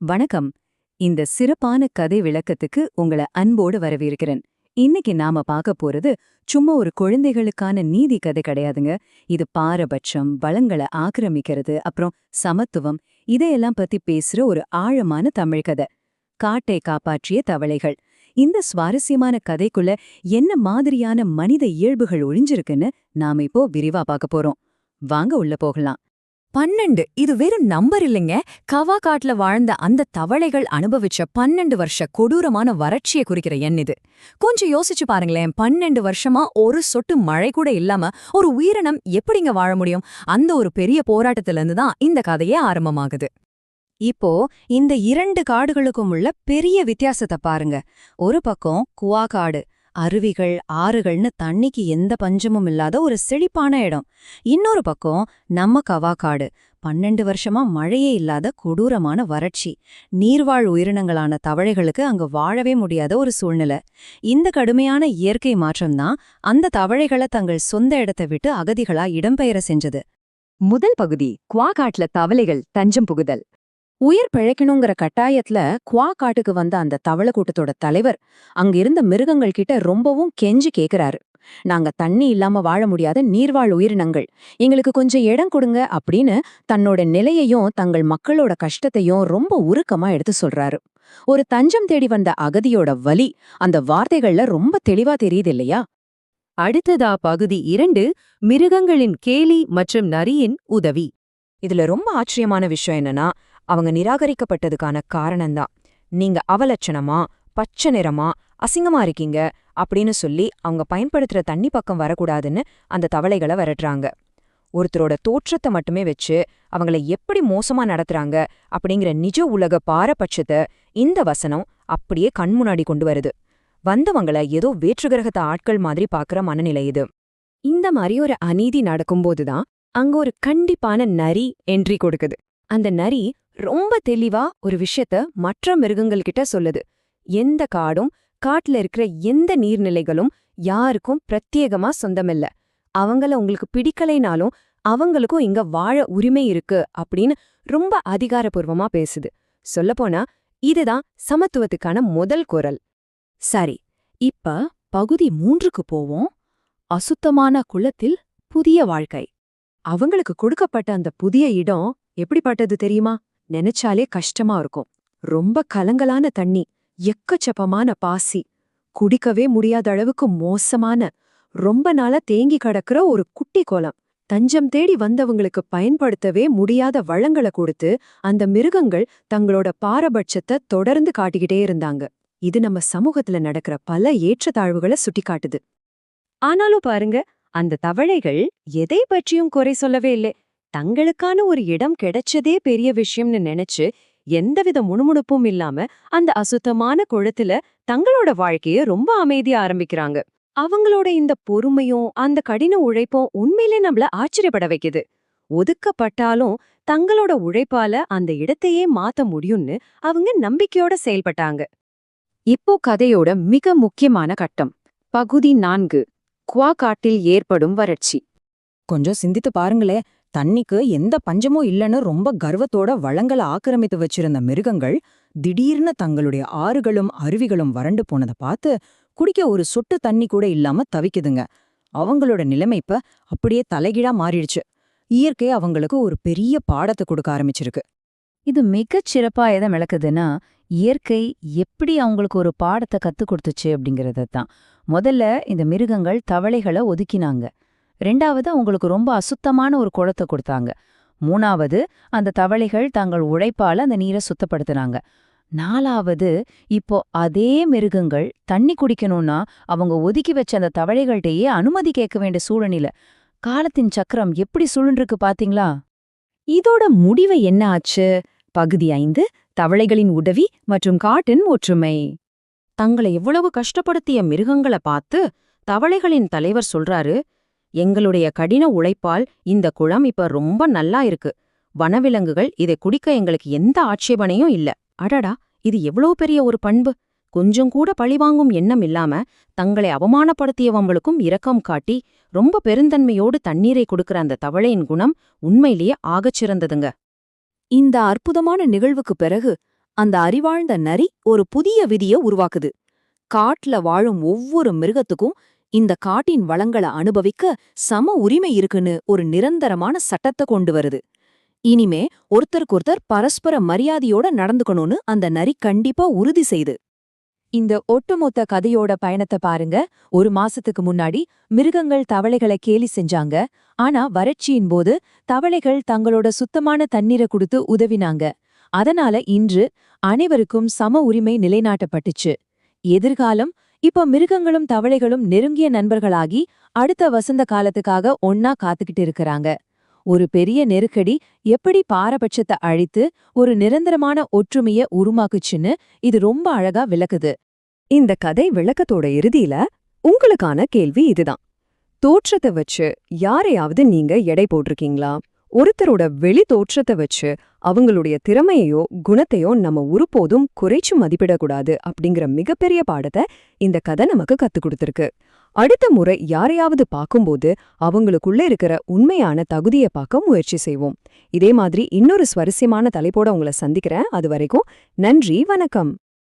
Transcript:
வணக்கம். இந்த சிறப்பான கதை விளக்கத்துக்கு உங்கள அன்போடு வரவேற்கிறேன். இன்னைக்கு நாம பார்க்க போறது சும்மா ஒரு குழந்தைகளுக்கான நீதி கதை கிடையாதுங்க. இது பாரபட்சம், வளங்களை ஆக்கிரமிக்கிறது, அப்புறம் சமத்துவம் இதையெல்லாம் பத்தி பேசுற ஒரு ஆழமான தமிழ் கதை. காட்டை காப்பாற்றிய தவளைகள். இந்த சுவாரஸ்யமான கதைக்குள்ள என்ன மாதிரியான மனித இயல்புகள் ஒளிஞ்சிருக்குன்னு நாம இப்போ விரிவா பார்க்க போறோம். வாங்க உள்ள போகலாம். 12 இது வெறும் நம்பர் இல்லைங்க. கவா காட்டுல வாழ்ந்த அந்த தவளைகள் அனுபவிச்ச 12 வருஷ கொடூரமான வறட்சியை குறிக்கிற எண் இது. கொஞ்சம் யோசிச்சு பாருங்களேன், 12 வருஷமா ஒரு சொட்டு மழை கூட இல்லாம ஒரு உயிரினம் எப்படிங்க வாழ முடியும்? அந்த ஒரு பெரிய போராட்டத்துல இருந்து தான் இந்த கதையே ஆரம்பமாகுது. இப்போ இந்த 2 காடுகளுக்கும் உள்ள பெரிய வித்தியாசத்தை பாருங்க. ஒரு பக்கம் குவா காடு, அருவிகள், ஆறுகள்னு தண்ணிக்கு எந்த பஞ்சமும் இல்லாத ஒரு செழிப்பான இடம். இன்னொரு பக்கம் நம்ம கவா காடு, 12 வருஷமா மழையே இல்லாத கொடூரமான வறட்சி. நீர்வாழ் உயிரினங்களான தவளைகளுக்கு அங்க வாழவே முடியாத ஒரு சூழ்நிலை. இந்த கடுமையான இயற்கை மாற்றம்தான் அந்த தவளைகளை தங்கள் சொந்த இடத்தை விட்டு அகதிகளா இடம்பெயர செஞ்சது. முதல் பகுதி, குவா காட்டுல தவளைகள் தஞ்சம் புகுதல். உயிர் பிழைக்கணுங்கிற கட்டாயத்துல குவா காட்டுக்கு வந்த அந்த தவளை கூட்டத்தோட தலைவர் அங்க இருந்த மிருகங்கள் கிட்ட ரொம்பவும் கெஞ்சி கேக்குறாரு. நாங்க தண்ணி இல்லாம வாழ முடியாத நீர்வாழ் உயிரினங்கள், எங்களுக்கு கொஞ்சம் இடம் கொடுங்க அப்படின்னு தன்னோட நிலையையும் தங்கள் மக்களோட கஷ்டத்தையும் ரொம்ப உருக்கமா எடுத்து சொல்றாரு. ஒரு தஞ்சம் தேடி வந்த அகதியோட வலி அந்த வார்த்தைகள்ல ரொம்ப தெளிவா தெரியுது இல்லையா? அடுத்ததா பகுதி 2, மிருகங்களின் கேலி மற்றும் நரியின் உதவி. இதுல ரொம்ப ஆச்சரியமான விஷயம் என்னன்னா, அவங்க நிராகரிக்கப்பட்டதுக்கான காரணம்தான். நீங்க அவலட்சணமா, பச்சை நிறமா, அசிங்கமா இருக்கீங்க அப்படின்னு சொல்லி அவங்க பயன்படுத்துற தண்ணி பக்கம் வரக்கூடாதுன்னு அந்த தவளைகளை விரட்டுறாங்க. ஒருத்தரோட தோற்றத்தை மட்டுமே வச்சு அவங்கள எப்படி மோசமா நடத்துறாங்க அப்படிங்கிற நிஜ உலக பாரபட்சத்தை இந்த வசனம் அப்படியே கண்முன்னாடி கொண்டு வருது. வந்தவங்கள ஏதோ வேற்றுகிரகத்த ஆட்கள் மாதிரி பாக்குற மனநிலை இது. இந்த மாதிரி ஒரு அநீதி நடக்கும்போதுதான் அங்க ஒரு கண்டிப்பான நரி என்ட்ரி கொடுக்குது. அந்த நரி ரொம்ப தெளிவா ஒரு விஷயத்த மற்ற மிருகங்கள் கிட்ட சொல்லுது. எந்த காடும் காட்டுல இருக்கிற எந்த நீர்நிலைகளும் யாருக்கும் பிரத்யேகமா சொந்தமில்ல. அவங்கள உங்களுக்கு பிடிக்கலைனாலும் அவங்களுக்கும் இங்க வாழ உரிமை இருக்கு அப்படின்னு ரொம்ப அதிகாரப்பூர்வமா பேசுது. சொல்லப்போனா இதுதான் சமத்துவத்துக்கான முதல் குரல். சரி, இப்ப பகுதி 3க்கு போவோம். அசுத்தமான குளத்தில் புதிய வாழ்க்கை. அவங்களுக்கு கொடுக்கப்பட்ட அந்த புதிய இடம் எப்படிப்பட்டது தெரியுமா? நினைச்சாலே கஷ்டமா இருக்கும். ரொம்ப கலங்கலான தண்ணி, எக்கச்சப்பமான பாசி, குடிக்கவே முடியாத அளவுக்கு மோசமான, ரொம்ப நாளா தேங்கி கிடக்கிற ஒரு குட்டி குளம். தஞ்சம் தேடி வந்தவங்களுக்கு பயன்படுத்தவே முடியாத வளங்களை கொடுத்து அந்த மிருகங்கள் தங்களோட பாரபட்சத்தை தொடர்ந்து காட்டிக்கிட்டே இருந்தாங்க. இது நம்ம சமூகத்துல நடக்கிற பல ஏற்றத்தாழ்வுகளை சுட்டிக்காட்டுது. ஆனாலும் பாருங்க, அந்த தவளைகள் எதை பற்றியும் குறை சொல்லவே இல்லை. தங்களுக்கான ஒரு இடம் கிடைச்சதே பெரிய விஷயம்னு நினைச்சு எந்தவித முணுமுணுப்பும் இல்லாம அந்த அசுத்தமான குளத்துல தங்களோட வாழ்க்கைய ரொம்ப அமைதியா ஆரம்பிக்கிறாங்க. அவங்களோட இந்த பொறுமையும் அந்த கடின உழைப்பும் உண்மையிலே நம்மள ஆச்சரியப்பட வைக்குது. ஒதுக்கப்பட்டாலும் தங்களோட உழைப்பால அந்த இடத்தையே மாத்த முடியும்னு அவங்க நம்பிக்கையோட செயல்பட்டாங்க. இப்போ கதையோட மிக முக்கியமான கட்டம், பகுதி 4, குவா காட்டில் ஏற்படும் வறட்சி. கொஞ்சம் சிந்தித்து பாருங்களே, தண்ணிக்கு எந்த பஞ்சமும் இல்லைன்னு ரொம்ப கர்வத்தோட வளங்களை ஆக்கிரமித்து வச்சிருந்த மிருகங்கள் திடீர்னு தங்களுடைய ஆறுகளும் அருவிகளும் வறண்டு போனதை பார்த்து குடிக்க ஒரு சொட்டு தண்ணி கூட இல்லாம தவிக்குதுங்க. அவங்களோட நிலைமை இப்ப அப்படியே தலைகீழா மாறிடுச்சு. இயற்கை அவங்களுக்கு ஒரு பெரிய பாடத்தை கொடுக்க ஆரம்பிச்சிருக்கு. இது மிகச் சிறப்பா எதை விளக்குதுன்னா, இயற்கை எப்படி அவங்களுக்கு ஒரு பாடத்தை கத்துக் கொடுத்துச்சு அப்படிங்கறது தான். முதல்ல இந்த மிருகங்கள் தவளைகளை ஒதுக்கினாங்க. 2வது அவங்களுக்கு ரொம்ப அசுத்தமான ஒரு குளத்தை கொடுத்தாங்க. 3வது அந்த தவளைகள் தங்கள் உழைப்பால அந்த நீரை சுத்தப்படுத்தினாங்க. 4வது இப்போ அதே மிருகங்கள் தண்ணி குடிக்கணும்னா அவங்க ஒதுக்கி வச்ச அந்த தவளைகள்கிட்டயே அனுமதி கேட்க வேண்டிய சூழ்நிலை. காலத்தின் சக்கரம் எப்படி சுழன்றிருக்கு பாத்தீங்களா? இதோட முடிவு என்ன ஆச்சு? பகுதி 5, தவளைகளின் உதவி மற்றும் காட்டின் ஒற்றுமை. தங்களை எவ்வளவு கஷ்டப்படுத்திய மிருகங்களை பார்த்து தவளைகளின் தலைவர் சொல்றாரு, எங்களுடைய கடின உழைப்பால் இந்த குளம் இப்ப ரொம்ப நல்லா இருக்கு. வனவிலங்குகள் இதை குடிக்க எங்களுக்கு எந்த ஆட்சேபனையும் இல்ல. அடடா, இது எவ்வளவு பெரிய ஒரு பண்பு! கொஞ்சம் கூட பழிவாங்கும் எண்ணம் இல்லாம தங்களை அவமானப்படுத்தியவங்களுக்கும் இரக்கம் காட்டி ரொம்ப பெருந்தன்மையோடு தண்ணீரை கொடுக்கிற அந்த தவளையின் குணம் உண்மையிலேயே ஆகச்சிறந்ததுங்க. இந்த அற்புதமான நிகழ்வுக்கு பிறகு அந்த அறிவாழ்ந்த நரி ஒரு புதிய விதிய உருவாக்குது. காட்டுல வாழும் ஒவ்வொரு மிருகத்துக்கும் இந்த காட்டின் வளங்கள அனுபவிக்க சம உரிமை இருக்குன்னு ஒரு நிரந்தரமான சட்டத்தை கொண்டு வருது. இனிமே ஒருத்தருக்கொருத்தர் பரஸ்பர மரியாதையோட நடந்துக்கணும்னு அந்த நரி கண்டிப்பா உறுதி செய்து. இந்த ஒட்டுமொத்த கதையோட பயணத்தை பாருங்க. 1 மாசத்துக்கு முன்னாடி மிருகங்கள் தவளைகளை கேலி செஞ்சாங்க. ஆனா வறட்சியின் போது தவளைகள் தங்களோட சுத்தமான தண்ணீரை கொடுத்து உதவினாங்க. அதனால இன்று அனைவருக்கும் சம உரிமை நிலைநாட்டப்பட்டுச்சு. எதிர்காலம் இப்ப மிருகங்களும் தவளைகளும் நெருங்கிய நண்பர்களாகி அடுத்த வசந்த காலத்துக்காக ஒன்னா காத்துக்கிட்டு இருக்கிறாங்க. ஒரு பெரிய நெருக்கடி எப்படி பாரபட்சத்தை அழித்து ஒரு நிரந்தரமான ஒற்றுமைய உருமாக்குச்சுன்னு இது ரொம்ப அழகா விளக்குது. இந்த கதை விளக்கத்தோட இறுதியில உங்களுக்கான கேள்வி இதுதான். தோற்றத்தை வச்சு யாரையாவது நீங்க எடை போட்டிருக்கீங்களா? ஒருத்தரோட வெளி தோற்றத்தை வச்சு அவங்களுடைய திறமையோ குணத்தையோ நம்ம ஒருபோதும் குறைச்சு மதிப்பிடக்கூடாது அப்படிங்கிற மிகப்பெரிய பாடத்தை இந்த கதை நமக்கு கத்துக் கொடுத்திருக்கு. அடுத்த முறை யாரையாவது பார்க்கும்போது அவங்களுக்குள்ள இருக்கிற உண்மையான தகுதியை பார்க்க முயற்சி செய்வோம். இதே மாதிரி இன்னொரு சுவாரஸ்யமான தலைப்போட உங்களை சந்திக்கிறேன். அது வரைக்கும் நன்றி, வணக்கம்.